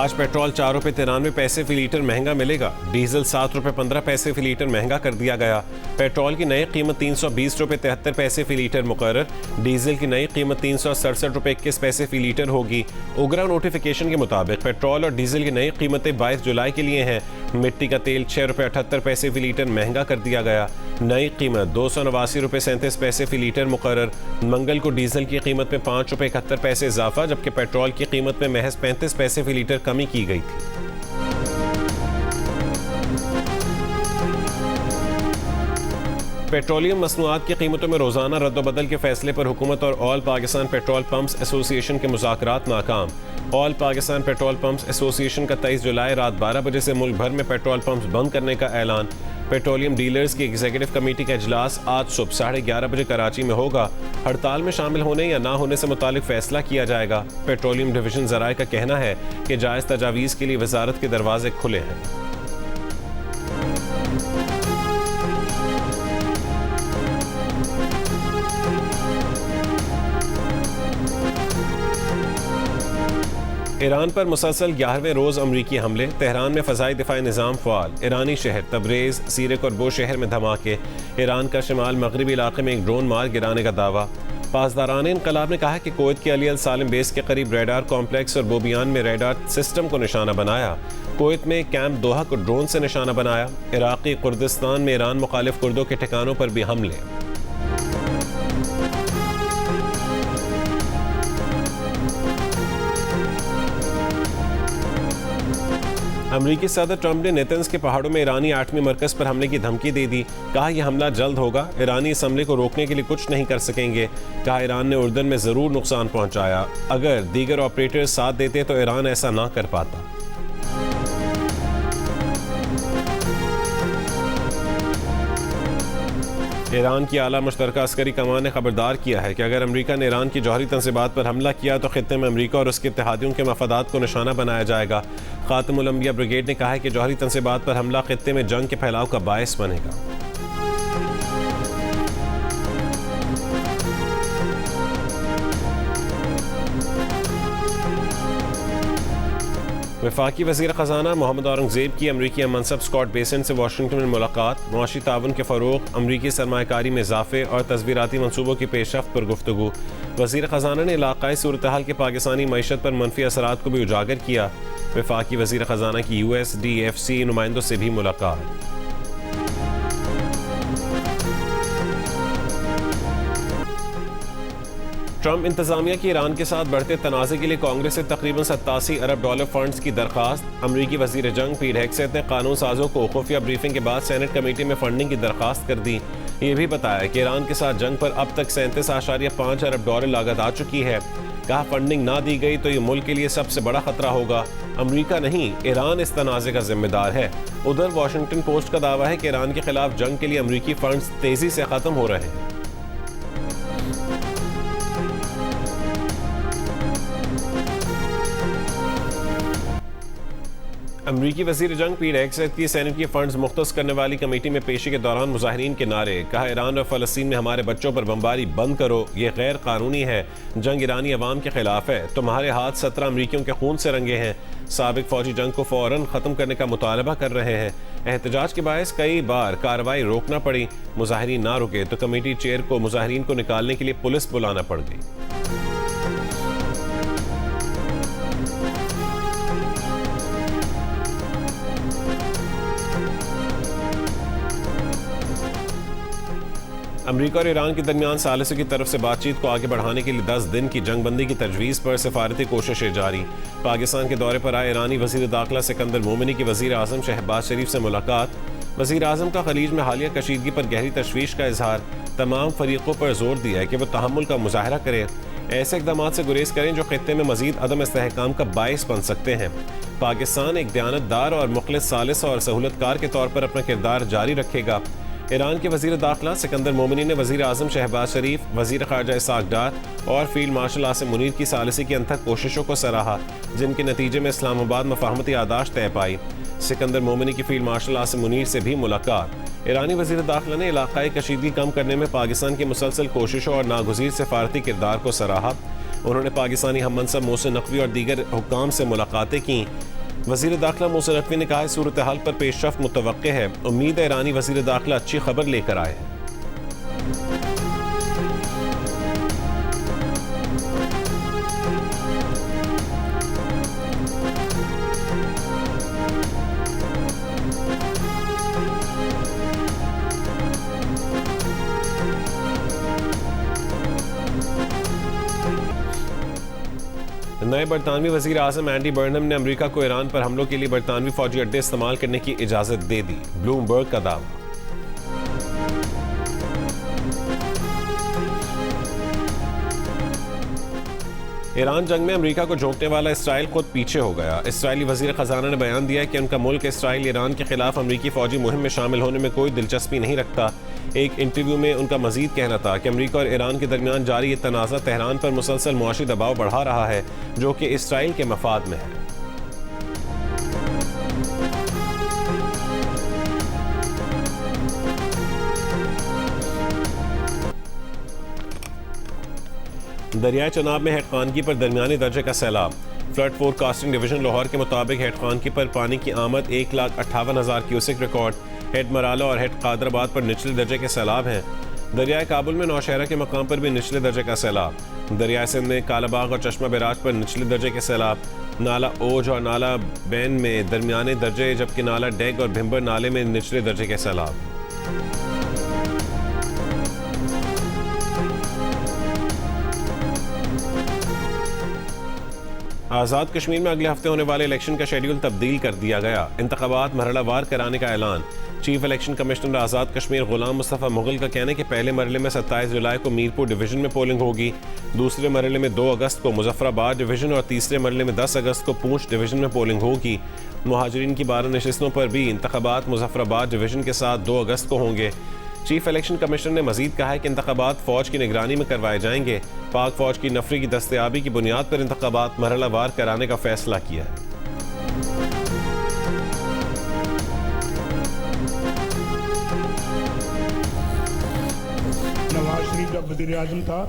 आज पेट्रोल 4 रुपये 93 पैसे फी लीटर महंगा मिलेगा। डीजल 7 रुपये 15 पैसे फी लीटर महंगा कर दिया गया। पेट्रोल की नई कीमत 320 रुपये 73 पैसे फी लीटर मुकर्रर। डीजल की नई कीमत 367 रुपये 21 पैसे फी लीटर होगी। उगरा नोटिफिकेशन के मुताबिक पेट्रोल और डीजल की नई कीमतें 22 जुलाई के लिए हैं। मिट्टी का तेल 6 रुपये 78 पैसे फी लीटर महंगा कर दिया गया। नई कीमत 289 रुपये 37 पैसे फी लीटर मुकर्रर। मंगल को डीजल की कीमत में 5 रुपये 71 पैसे इजाफा, जबकि पेट्रोल की कीमत में महज 35 पैसे फी लीटर कमी की गई थी। पेट्रोलियम मसनूआत की कीमतों में रोजाना रद्दबदल के फैसले पर हुकूमत और all Pakistan petrol pumps association के मुज़ाकरात नाकाम। All Pakistan petrol pumps association का 23 जुलाई रात 12 बजे से मुल्क भर में पेट्रोल पंप्स बंद करने का ऐलान। पेट्रोलियम डीलर्स की एग्जीक्यूटिव कमेटी का इजलास आज सुबह 11:30 बजे कराची में होगा। हड़ताल में शामिल होने या ना होने से मुतालिक फैसला किया जाएगा। पेट्रोलियम डिवीजन ज़राए का कहना है कि जायज़ तजावीज़ के लिए वजारत के दरवाजे खुले हैं। ईरान पर मुसलसल 11वें रोज़ अमरीकी हमले। तेहरान में फ़ज़ाई दिफाई निज़ाम फ़आल। ईरानी शहर तबरेज़, सीरक और बो शहर में धमाके। ईरान का शिमाल मगरबी इलाके में एक ड्रोन मार गिराने का दावा। पासदारान इनकलाब ने कहा कि कुवैत के अली अल सालिम बेस के करीब रेडार कॉम्प्लेक्स और बोबियान में रेडार सिस्टम को निशाना बनाया। कुवैत में कैंप दोहा को ड्रोन से निशाना बनाया। इराक़ी कुर्दिस्तान में ईरान मुखालिफ कुर्दों के ठिकानों पर भी हमले। अमरीकी सदर ट्रंप ने नेतन्स के पहाड़ों में ईरानी आठवीं मरकज़ पर हमले की धमकी दे दी। कहा यह हमला जल्द होगा। ईरानी इस हमले को रोकने के लिए कुछ नहीं कर सकेंगे। कहा ईरान ने उर्दन में ज़रूर नुकसान पहुंचाया। अगर दीगर ऑपरेटर्स साथ देते तो ईरान ऐसा ना कर पाता। ईरान की आला मुश्तरका अस्करी कमान ने खबरदार किया है कि अगर अमरीका ने ईरान की जौहरी तंसीबात पर हमला किया तो खित्ते में अमरीका और उसके इत्तेहादियों के मफादात को निशाना बनाया जाएगा। खातमुल अंबिया ब्रिगेड ने कहा है कि जौहरी तंसीबात पर हमला खित्ते में जंग के फैलाव का बायस बनेगा। वफाकी वज़ीर ख़ज़ाना मोहम्मद औरंगज़ेब की अमरीकी मनसब स्कॉट बेसेंट से वाशिंगटन में मुलाकात। मुआशी ताउन के फ़रोग़, अमरीकी सरमायाकारी में इज़ाफ़े और तस्वीराती मनसूबों की पेशरफ्त पर गुफ्तगू। वज़ीर ख़ज़ाना ने इलाक़ाई सूरत-ए-हाल के पाकिस्तानी मईशत पर मनफी असरात को भी उजागर किया। वफाकी वज़ीर ख़ज़ाना की USDFC नुमाइंदों से भी मुलाकात। ट्रंप इंतजामिया की ईरान के साथ बढ़ते तनाज़े के लिए कांग्रेस से तकरीबन 87 अरब डॉलर फंड्स की दरखास्त। अमरीकी वज़ीर जंग पीट हेगसेथ ने कानून साजों को खुफिया ब्रीफिंग के बाद सेनेट कमेटी में फंडिंग की दरखास्त कर दी। ये भी बताया कि ईरान के साथ जंग पर अब तक 37.5 अरब डॉलर लागत आ चुकी है। कहा फंडिंग ना दी गई तो ये मुल्क के लिए सबसे बड़ा खतरा होगा। अमरीका नहीं, ईरान इस तनाज़े का जिम्मेदार है। उधर वाशिंगटन पोस्ट का दावा है कि ईरान के खिलाफ जंग के लिए अमरीकी फंड्स तेजी से खत्म हो रहे हैं। अमरीकी वज़ीर जंग पीट हेगसेथ की सेनेट की फंड्स मुख्तस करने वाली कमेटी में पेशी के दौरान मुजाहिरीन के नारे। कहा ईरान और फ़लस्तीन में हमारे बच्चों पर बमबारी बंद करो, ये गैर कानूनी है। जंग ईरानी अवाम के खिलाफ है। तुम्हारे हाथ 17 अमरीकियों के खून से रंगे हैं। साबिक फौजी जंग को फ़ौरन ख़त्म करने का मुतालबा कर रहे हैं। एहतजाज के बायस कई बार कार्रवाई रोकना पड़ी। मुजाहिरीन ना रुके तो कमेटी चेयर को मुजाहिरीन को निकालने के लिए पुलिस बुलाना पड़ गई। अमरीका और ईरान के दरमियान सालिसों की तरफ से बातचीत को आगे बढ़ाने के लिए 10 दिन की जंगबंदी की तजवीज़ पर सिफारती कोशिशें जारी। पाकिस्तान के दौरे पर आए ईरानी वज़ीर दाखिला सिकंदर मोमिनी की वज़ीर आज़म शहबाज शरीफ से मुलाकात। वज़ीर आज़म का खलीज में हालिया कशीदगी पर गहरी तशवीश का इजहार। तमाम फरीकों पर जोर दिया है कि वह तहम्मुल का मुजाहरा करें, ऐसे इक़दाम से गुरेज करें जो खित्ते में मज़ीद अदम इस्तेहकाम का बायस बन सकते हैं। पाकिस्तान एक दयानतदार और मुखलिस सालिस और सहूलतकार के तौर पर अपना किरदार जारी रखेगा। ईरान के वज़ीर दाखिला सिकंदर मोमिनी ने वज़ीर आज़म शहबाज शरीफ, वज़ीर ख़ारजा इसाक डार और फील्ड मार्शल आसिम मुनीर की सालिसी की अनथक कोशिशों को सराहा, जिनके नतीजे में इस्लामाबाद मफाहमती यादाश्त तय पाई। सिकंदर मोमिनी की फील्ड मार्शल आसिम मुनीर से भी मुलाकात। ईरानी वज़ीर दाखिला ने इलाक़ाई कशीदगी कम करने में पाकिस्तान की मुसलसल कोशिशों और नागुज़ीर सिफारती किरदार को सराहा। उन्होंने पाकिस्तानी हम मनसब मोहसिन नकवी और दीगर हुक्काम से मुलाकातें की। वज़ीर दाखिला मोहसिन नकवी ने कहा, सूरत हाल पर पेशरफ्त मुतवक्के है। उम्मीद है ईरानी वज़ीर दाखिला अच्छी खबर लेकर आए। नए बरतानवी वज़ीर आज़म एंडी बर्नम ने अमेरिका को ईरान पर हमलों के लिए बरतानवी फौजी अड्डे इस्तेमाल करने की इजाज़त दे दी। ब्लूमबर्ग का दावा। ईरान जंग में अमेरिका को झोंकने वाला इसराइल खुद पीछे हो गया। इसराइली वज़ीर ख़जाना ने बयान दिया कि उनका मुल्क इसराइल ईरान के खिलाफ अमेरिकी फौजी मुहिम में शामिल होने में कोई दिलचस्पी नहीं रखता। एक इंटरव्यू में उनका मजीद कहना था कि अमेरिका और ईरान के दरमियान जारी ये तनाज़ा तेहरान पर मुसलसल मुआशी दबाव बढ़ा रहा है, जो कि इसराइल के मफाद में है। दरियाए चनाब में हेड खानगी पर दरमियानी दर्जे का सैलाब। फ्लड फोरकास्टिंग डिवीजन लाहौर के मुताबिक हेड खानगी पर पानी की आमद 1,58,000 क्यूसेक रिकॉर्ड। हेड मराला और हेड कादराबाद पर निचले दर्जे के सैलाब हैं। दरियाए काबुल में नौशहरा के मकाम पर भी निचले दर्जे का सैलाब। दरियाए सिंध में कालाबाग और चश्मा बैराज पर निचले दर्जे के सैलाब। नाला ओज और नाला बैन में दरमियाने दर्जे, जबकि नाला डेग और भिम्बर नाले में निचले दर्जे के सैलाब। आज़ाद कश्मीर में अगले हफ्ते होने वाले इलेक्शन का शेड्यूल तब्दील कर दिया गया। इंतखाबात मरहलावार कराने का ऐलान। Chief election commissioner Azad Kashmir गुलाम मुस्तफ़ा मुगल का कहना है कि पहले मरहले में 27 जुलाई को मीरपुर डिवीज़न में पोलिंग होगी, दूसरे मरहले में 2 अगस्त को मुजफ्फराबाद डिवीज़न और तीसरे मरहले में 10 अगस्त को पूंछ डिवीज़न में पोलिंग होगी। मुहाजिरीन की 12 नशिस्तों पर भी इंतखाबात मुजफ्फराबाद डिवीज़न के साथ 2 अगस्त को होंगे। चीफ इलेक्शन कमिश्नर ने मजीद कहा है कि इंतखाबात फ़ौज की निगरानी में करवाए जाएंगे। पाक फ़ौज की नफरी की दस्तयाबी की बुनियाद पर इंतखाबात मरहलावार कराने का फैसला किया है। नवाज शरीफ जब वज़ीर आज़म था,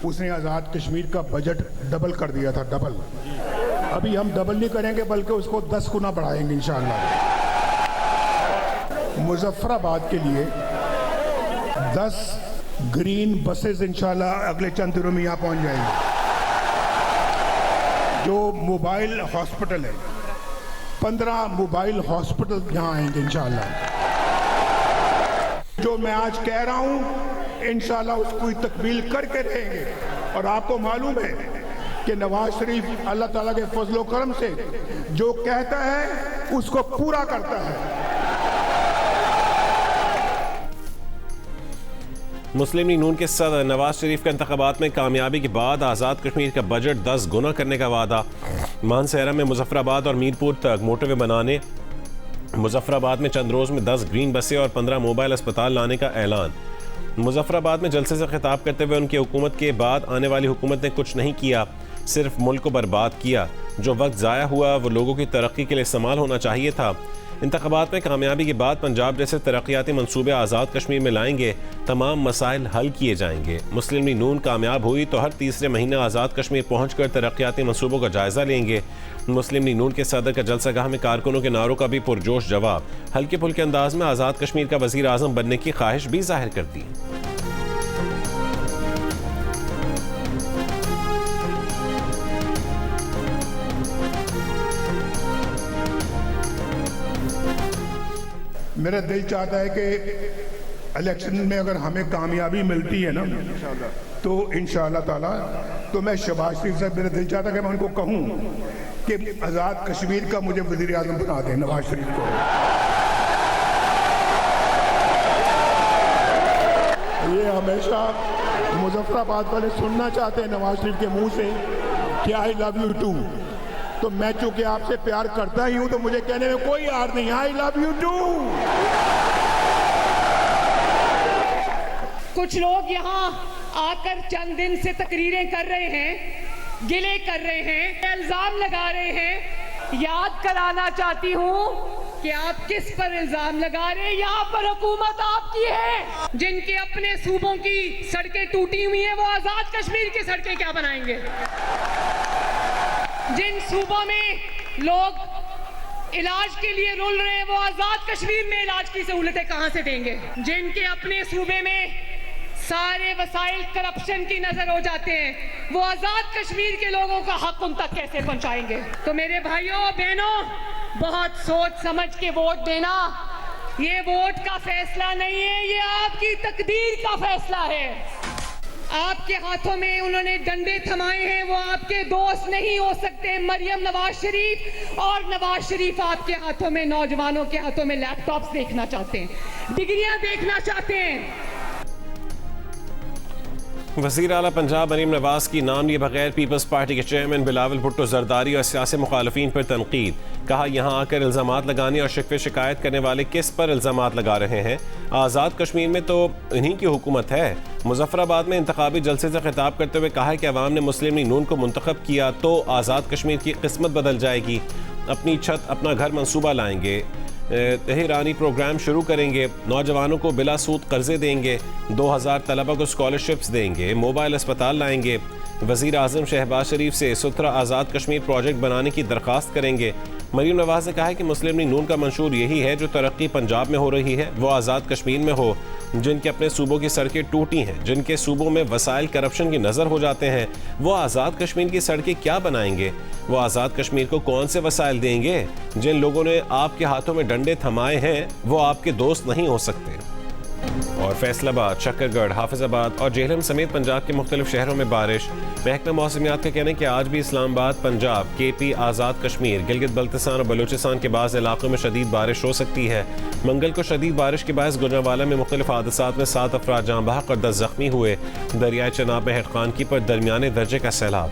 उसने आज़ाद कश्मीर का बजट डबल कर दिया था, डबल। अभी हम डबल नहीं करेंगे बल्कि उसको 10 गुना बढ़ाएंगे इंशाअल्लाह। मुजफ्फराबाद के लिए 10 ग्रीन बसेस इंशाल्लाह अगले चंद दिनों में यहाँ पहुँच जाएंगे। जो मोबाइल हॉस्पिटल है, 15 मोबाइल हॉस्पिटल यहाँ आएंगे इंशाल्लाह। जो मैं आज कह रहा हूँ इंशाल्लाह उसको तकमील करके रहेंगे। और आपको मालूम है कि नवाज शरीफ अल्लाह ताला के फजलो करम से जो कहता है उसको पूरा करता है। मुस्लिम लीग नून के सदर नवाज शरीफ के इंतखाबात में कामयाबी के बाद आज़ाद कश्मीर का बजट 10 गुना करने का वादा। मानसहरा में मुजफ्फराबाद और मीरपुर तक मोटरवे बनाने, मुजफ्फराबाद में चंद रोज़ में 10 ग्रीन बसें और 15 मोबाइल अस्पताल लाने का ऐलान। मुजफ्फराबाद में जलसे से खिताब करते हुए उनकी हुकूमत के बाद आने वाली हुकूमत ने कुछ नहीं किया, सिर्फ मुल्क को बर्बाद किया। जो वक्त ज़ाया हुआ वो लोगों की तरक्की के लिए इस्तेमाल होना चाहिए था। इंतखाबात में कामयाबी के बाद पंजाब जैसे तरक्याती मंसूबे आज़ाद कश्मीर में लाएंगे, तमाम मसाइल हल किए जाएंगे। मुस्लिम लीग नून कामयाब हुई तो हर तीसरे महीने आज़ाद कश्मीर पहुंचकर तरक्याती मंसूबों का जायज़ा लेंगे। मुस्लिम लीग नून के सदर का जलसागाह में कारकुनों के नारों का भी पुरजोश जवाब। हल्के फुल्के अंदाज में आज़ाद कश्मीर का वज़ीर आज़म बनने की ख्वाहिश भी जाहिर कर दी। मेरा दिल चाहता है कि इलेक्शन में अगर हमें कामयाबी मिलती है ना तो इंशाअल्लाह ताला, तो मैं शहबाज शरीफ साहब, मेरा दिल चाहता है कि मैं उनको कहूँ कि आज़ाद कश्मीर का मुझे वज़ीर आज़म बना दें नवाज शरीफ को। ये हमेशा मुजफ्फराबाद वाले सुनना चाहते हैं नवाज शरीफ के मुंह से कि आई लव यू टू। तो मैं चूंकि आपसे प्यार करता ही हूं तो मुझे कहने में कोई हार नहीं, आई लव यू टू। कुछ लोग यहाँ आकर चंद दिन से तकरीरें कर रहे हैं, गिले कर रहे हैं, इल्जाम लगा रहे हैं। याद कराना चाहती हूँ कि आप किस पर इल्जाम लगा रहे हैं। यहाँ पर हुकूमत आपकी है। जिनके अपने सूबों की सड़कें टूटी हुई हैं, वो आजाद कश्मीर की सड़कें क्या बनाएंगे? जिन सूबों में लोग इलाज के लिए रुल रहे हैं, वो आजाद कश्मीर में इलाज की सहूलतें कहां से देंगे? जिनके अपने सूबे में सारे वसाइल करप्शन की नजर हो जाते हैं, वो आजाद कश्मीर के लोगों का हक उन तक कैसे पहुंचाएंगे? तो मेरे भाइयों बहनों, बहुत सोच समझ के वोट देना। ये वोट का फैसला नहीं है, ये आपकी तकदीर का फैसला है। आपके हाथों में उन्होंने डंडे थमाए हैं, वो आपके दोस्त नहीं हो सकते। मरियम नवाज शरीफ, और नवाज शरीफ आपके हाथों में, नौजवानों के हाथों में लैपटॉप्स देखना चाहते हैं, डिग्रियां देखना चाहते हैं। वज़ीर आला पंजाब मरीम नवाज की नाम लिए बगैर पीपल्स पार्टी के चेयरमैन बिलावल भुट्टो जरदारी और सियासी मुखालफीन पर तनकीद। कहा, यहाँ आकर इल्ज़ामात लगाने और शिकवे शिकायत करने वाले किस पर इल्ज़ामात लगा रहे हैं? आज़ाद कश्मीर में तो इन्हीं की हुकूमत है। मुजफ्फराबाद में इंतखाबी जलसे से खिताब करते हुए कहा कि अवाम ने मुस्लिम लीग नून को मुंतखब किया तो आज़ाद कश्मीर की किस्मत बदल जाएगी। अपनी छत अपना घर मंसूबा लाएंगे, तहरानी प्रोग्राम शुरू करेंगे, नौजवानों को बिला सूद कर्जे देंगे, 2000 तलबा को स्कॉलरशिप्स देंगे, मोबाइल अस्पताल लाएंगे। वज़ीर आज़म शहबाज शरीफ से सुथरा आज़ाद कश्मीर प्रोजेक्ट बनाने की दरख्वास्त करेंगे। मरीम नवाज ने कहा है कि मुस्लिम लीग नून का मंशूर यही है, जो तरक्की पंजाब में हो रही है वो आज़ाद कश्मीर में हो। जिनके अपने सूबों की सड़कें टूटी हैं, जिनके सूबों में वसाइल करप्शन की नज़र हो जाते हैं, वो आज़ाद कश्मीर की सड़कें क्या बनाएंगे? वो आज़ाद कश्मीर को कौन से वसाइल देंगे? जिन लोगों ने आपके हाथों में डंडे थमाए हैं, वो आपके दोस्त नहीं हो सकते। और फैसलाबाद, शकरगढ़, हाफिजाबाद और जेहलम समेत पंजाब के मुख्तलिफ शहरों में बारिश। महकमा मौसमियात का कहना है कि आज भी इस्लामाबाद, पंजाब, KP, आज़ाद कश्मीर, गिलगित बल्तिस्तान और बलूचिस्तान के बाज़ इलाकों में शदीद बारिश हो सकती है। मंगल को शदीद बारिश के बायस गुजरांवाला में मुख्तलिफ हादसात में 7 अफराद जाँ बहक और 10 जख्मी हुए। दरियाए चनाब में हेडखानकी पर दरमियाने दर्जे का सैलाब।